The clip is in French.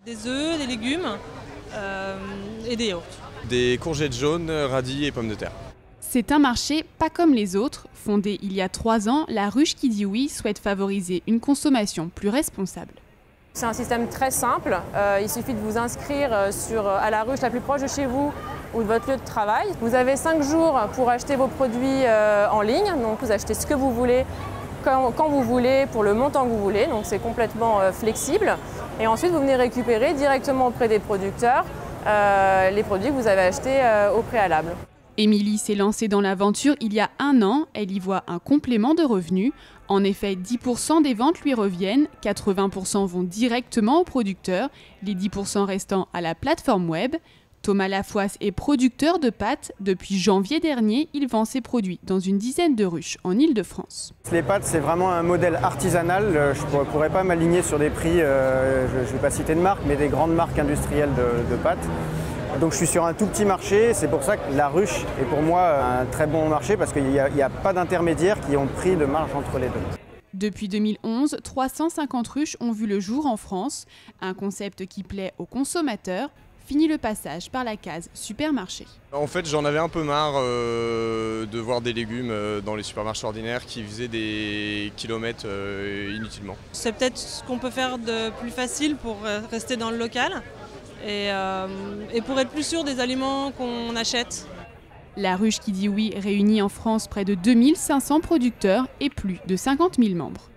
Des œufs, des légumes et des yaourts. Des courgettes jaunes, radis et pommes de terre. C'est un marché pas comme les autres. Fondé il y a 3 ans, La Ruche qui dit oui souhaite favoriser une consommation plus responsable. C'est un système très simple. Il suffit de vous inscrire à la ruche la plus proche de chez vous ou de votre lieu de travail. Vous avez 5 jours pour acheter vos produits en ligne. Donc vous achetez ce que vous voulez, quand vous voulez, pour le montant que vous voulez. Donc c'est complètement flexible. Et ensuite vous venez récupérer directement auprès des producteurs les produits que vous avez achetés au préalable. Émilie s'est lancée dans l'aventure il y a 1 an. Elle y voit un complément de revenus. En effet, 10% des ventes lui reviennent, 80% vont directement aux producteurs, les 10% restants à la plateforme web. Thomas Lafoisse est producteur de pâtes. Depuis janvier dernier, il vend ses produits dans une dizaine de ruches en Île-de-France. Les pâtes, c'est vraiment un modèle artisanal. Je ne pourrais pas m'aligner sur des prix, je ne vais pas citer de marque, mais des grandes marques industrielles de pâtes. Donc je suis sur un tout petit marché, c'est pour ça que la ruche est pour moi un très bon marché parce qu'il n'y a pas d'intermédiaires qui ont pris de marge entre les deux. Depuis 2011, 350 ruches ont vu le jour en France, un concept qui plaît aux consommateurs. Fini le passage par la case supermarché. En fait, j'en avais un peu marre de voir des légumes dans les supermarchés ordinaires qui faisaient des kilomètres inutilement. C'est peut-être ce qu'on peut faire de plus facile pour rester dans le local et pour être plus sûr des aliments qu'on achète. La Ruche qui dit oui réunit en France près de 2500 producteurs et plus de 50 000 membres.